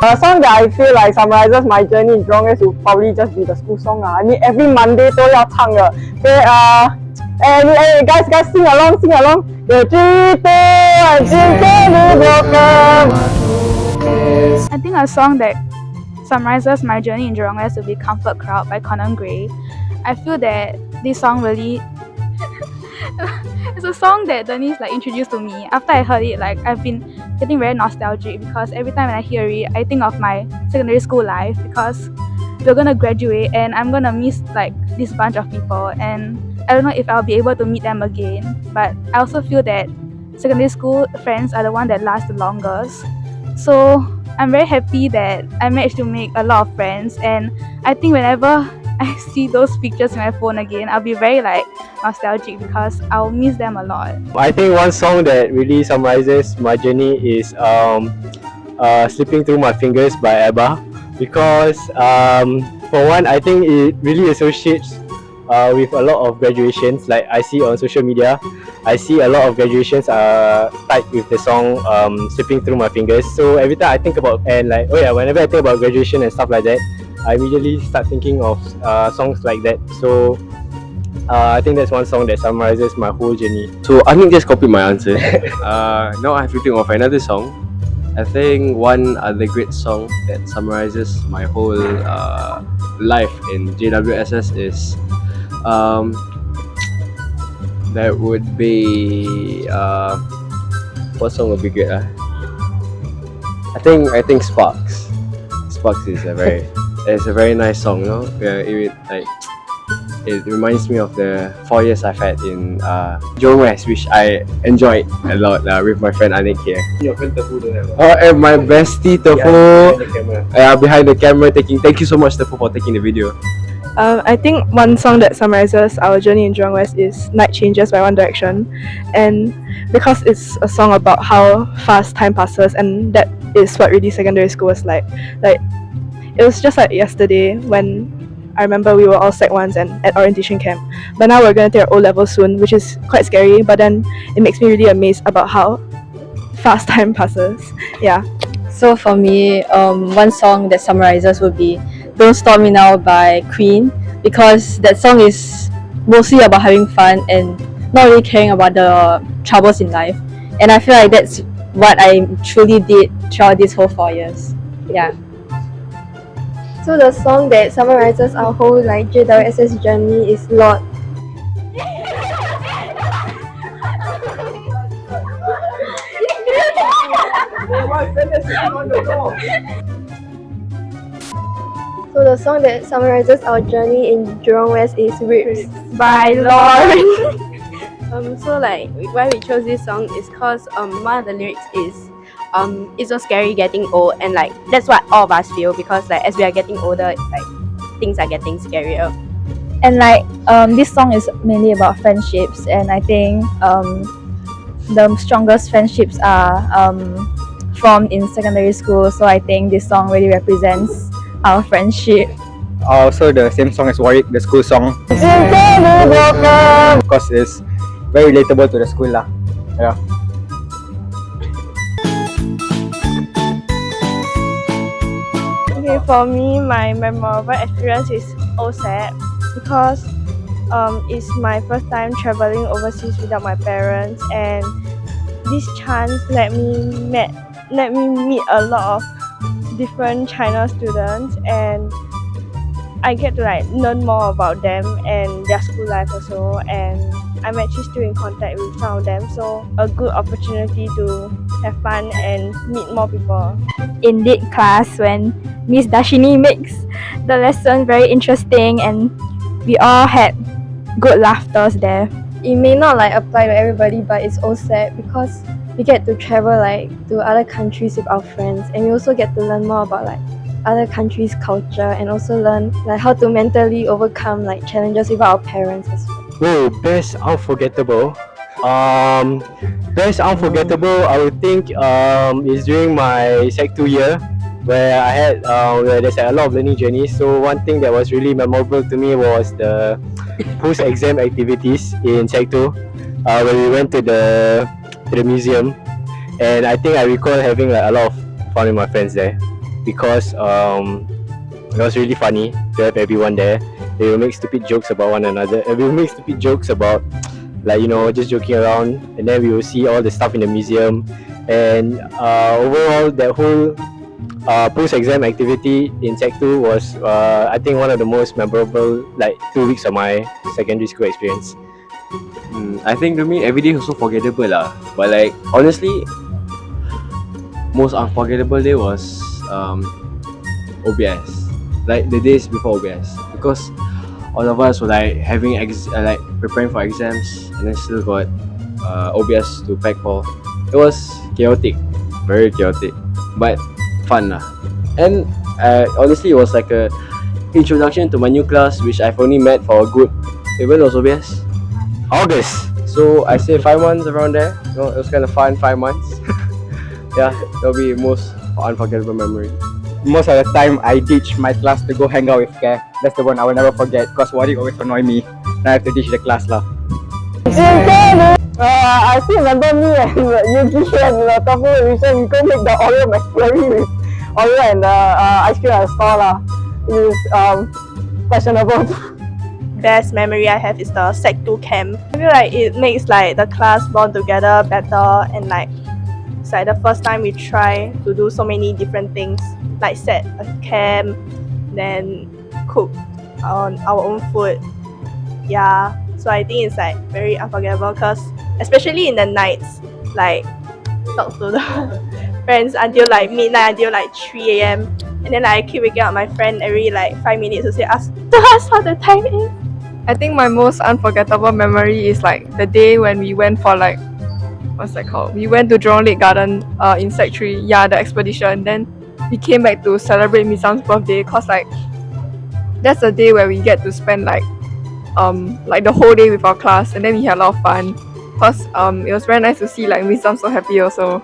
A song that I feel like summarizes my journey in Jurong West would probably just be the school song. I mean, every Monday 都要唱的。Okay, and guys, sing along. 有几多爱情在你我们。I think a song that summarizes my journey in Jurong West would be Comfort Crowd by Conan Gray. I feel that this song really it's a song that Denise introduced to me. After I heard it, I've been getting very nostalgic because every time when I hear it, I think of my secondary school life because we're gonna graduate and I'm gonna miss this bunch of people, and I don't know if I'll be able to meet them again. But I also feel that secondary school friends are the one that last the longest. So I'm very happy that I managed to make a lot of friends, and I think whenever I see those pictures in my phone again, I'll be very nostalgic because I'll miss them a lot. I think one song that really summarizes my journey is Slipping Through My Fingers by ABBA, because for one, I think it really associates with a lot of graduations. Like I see on social media, I see a lot of graduations tied with the song Slipping Through My Fingers. So every time I think about, and whenever I think about graduation and stuff like that, I immediately start thinking of songs like that. So I think that's one song that summarizes my whole journey. So I think just copy my answer. Now I have to think of another song. I think one other great song that summarizes my whole life in JWSS is that would be what song would be good? I think Sparks. Sparks is a very nice song, no? It reminds me of the 4 years I've had in Jurong West, which I enjoyed a lot with my friend Anik here. Your friend Tefu don't have. And my bestie Tefu behind the camera taking. Thank you so much Tefu for taking the video. I think one song that summarizes our journey in Jurong West is Night Changes by One Direction, and because it's a song about how fast time passes, and that is what really secondary school was like. It was just like yesterday when I remember we were all Sec 1s and at orientation camp, but now we're going to take our O-level soon, which is quite scary, but then it makes me really amazed about how fast time passes. Yeah. So for me, one song that summarizes would be Don't Stop Me Now by Queen, because that song is mostly about having fun and not really caring about the troubles in life. And I feel like that's what I truly did throughout these whole 4 years. Yeah. So the song that summarizes our whole JWSS journey is Lord. So the song that summarizes our journey in Jurong West is Ribs by Lauren. So why we chose this song is because one of the lyrics is it's so scary getting old, and that's what all of us feel, because as we are getting older, things are getting scarier. And this song is mainly about friendships, and I think the strongest friendships are formed in secondary school. So I think this song really represents our friendship. Also the same song as Warwick, the school song, because it's very relatable to the school lah. Yeah. Okay, for me, my memorable experience is OSAP, because it's my first time traveling overseas without my parents, and this chance let me meet a lot of different China students, and I get to learn more about them and their school life also, and I'm actually still in contact with some of them, so a good opportunity to have fun and meet more people. In lit class, when Miss Dashini makes the lesson very interesting, and we all had good laughters there. It may not apply to everybody, but it's OSAP because we get to travel to other countries with our friends, and we also get to learn more about other countries' culture, and also learn how to mentally overcome challenges with our parents as well. Oh, best unforgettable. Best unforgettable, I would think is during my Sec 2 year, where I had where there's a lot of learning journeys. So one thing that was really memorable to me was the post-exam activities in Sec 2, where we went to the museum, and I think I recall having a lot of fun with my friends there. because it was really funny to have everyone there. They will make stupid jokes about one another. We will make stupid jokes about, like, just joking around, and then we will see all the stuff in the museum. And overall, that whole post-exam activity in Sec 2 was, I think, one of the most memorable 2 weeks of my secondary school experience. I think to me every day was so forgettable lah. But honestly, most unforgettable day was OBS. The days before OBS, because all of us were having preparing for exams, and then still got OBS to pack for. It was chaotic, very chaotic, but fun lah. And honestly, it was like a introduction to my new class, which I've only met for a good, when was OBS? August. So I say 5 months around there. It was kind of fun, 5 months. Yeah, that'll be most unforgettable memory. Most of the time, I ditch my class to go hang out with Care. That's the one I will never forget because Warwick always annoy me. Now I have to ditch the class lah. I still remember me and Yuki and Tafu we said we go make the Oreo McFlurry with Oreo and ice cream at the store lah. It is questionable. Best memory I have is the Sec 2 camp. I feel like it makes the class bond together better, and it's the first time we try to do so many different things, set a camp, then cook on our own food. Yeah, so I think it's very unforgettable because especially in the nights, talk to the friends until midnight, until 3 a.m. and then I keep waking up my friend every 5 minutes to ask what the time is. I think my most unforgettable memory is the day when we went for what's that called? We went to Jurong Lake Garden in Sec 3, yeah, the expedition. Then we came back to celebrate Mizam's birthday, cause that's the day where we get to spend the whole day with our class, and then we had a lot of fun. Cause it was very nice to see Mizam so happy also.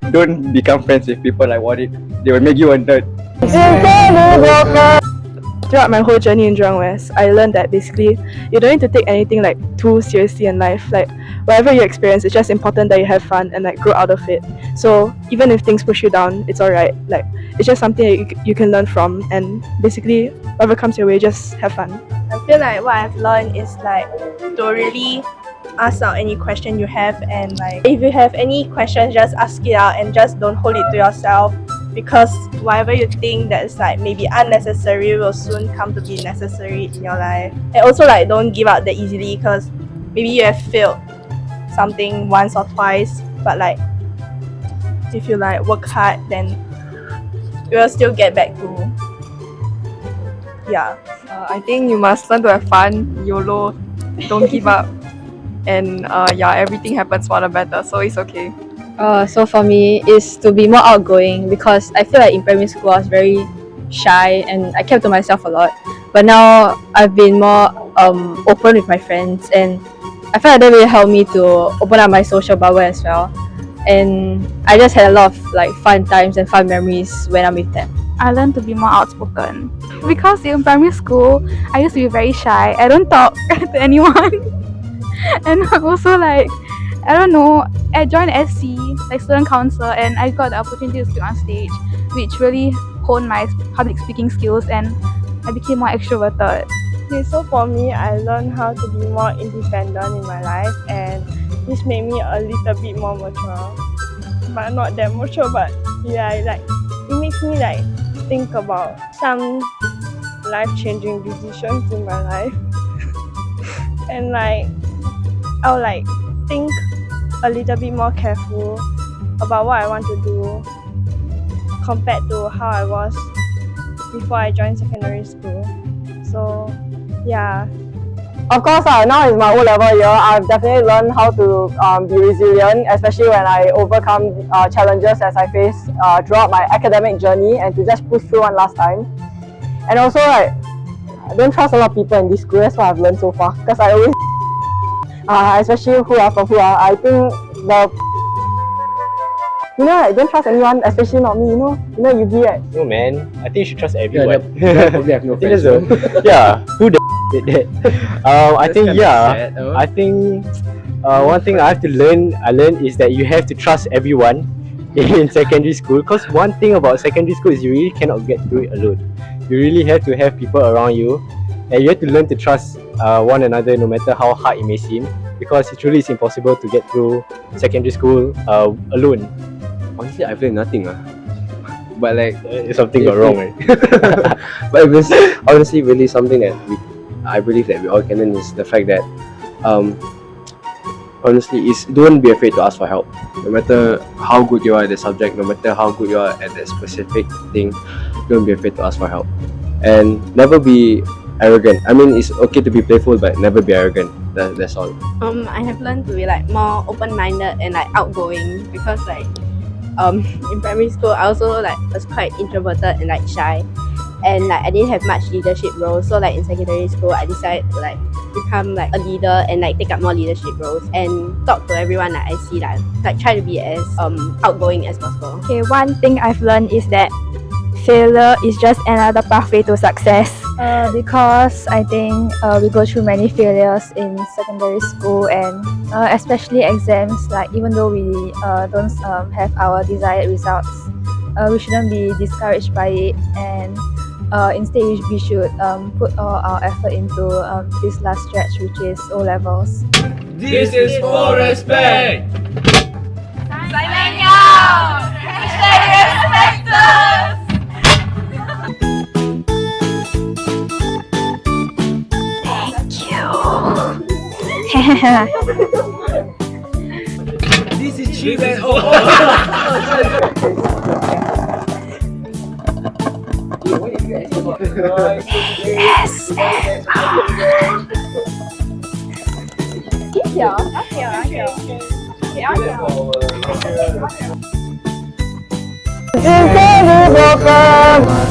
Don't become friends with people like Warwick. They will make you a nerd. Throughout my whole journey in Jurong West, I learned that basically you don't need to take anything too seriously in life. Whatever you experience, it's just important that you have fun and grow out of it. So even if things push you down, it's alright. It's just something that you can learn from, and basically whatever comes your way, just have fun. I feel what I've learned is to really ask out any question you have, and if you have any questions, just ask it out and just don't hold it to yourself. Because whatever you think that's maybe unnecessary will soon come to be necessary in your life. And also don't give up that easily, because maybe you have failed something once or twice, but if you work hard, then you will still get back to, yeah. I think you must learn to have fun, YOLO, don't give up, and everything happens for the better, so it's okay. So for me, is to be more outgoing, because I feel in primary school I was very shy and I kept to myself a lot. But now I've been more open with my friends, and I feel that really helped me to open up my social bubble as well. And I just had a lot of fun times and fun memories when I'm with them. I learned to be more outspoken because in primary school I used to be very shy. I don't talk to anyone, and also I don't know, I joined SC, student council, and I got the opportunity to speak on stage, which really honed my public speaking skills, and I became more extroverted. Okay, so for me, I learned how to be more independent in my life, and this made me a little bit more mature. But not that mature, but yeah, it makes me think about some life-changing decisions in my life. And I'll think a little bit more careful about what I want to do compared to how I was before I joined secondary school. So yeah. Of course, now is my O-level year. I've definitely learned how to be resilient, especially when I overcome challenges as I face throughout my academic journey, and to just push through one last time. And also, I don't trust a lot of people in this school. That's what I've learned so far. Because I always, especially from who I think I don't trust anyone, especially not me. You be right. No man, I think you should trust everyone. Probably have no friends. Yeah, who the did that? I think one thing I learned is that you have to trust everyone in secondary school. Because one thing about secondary school is you really cannot get through it alone. You really have to have people around you, and you have to learn to trust one another, no matter how hard it may seem. Because it truly is impossible to get through secondary school alone. Honestly, I've learned nothing. But like, Something got wrong, right? but it was honestly really something that I believe that we all can learn is the fact that honestly is don't be afraid to ask for help. No matter how good you are at the subject, no matter how good you are at that specific thing, don't be afraid to ask for help. And never be arrogant. I mean, it's okay to be playful, but never be arrogant. That's all. I have learned to be like more open-minded and like outgoing because like in primary school I also like was quite introverted and like shy, and like I didn't have much leadership roles. So like in secondary school I decided to like become like a leader and like take up more leadership roles and talk to everyone that I see, like try to be as outgoing as possible. Okay, one thing I've learned is that failure is just another pathway to success. Because I think we go through many failures in secondary school, and especially exams. Like even though we don't have our desired results, we shouldn't be discouraged by it, and instead we should put all our effort into this last stretch, which is O levels. This is for respect. This is cheap and It's a little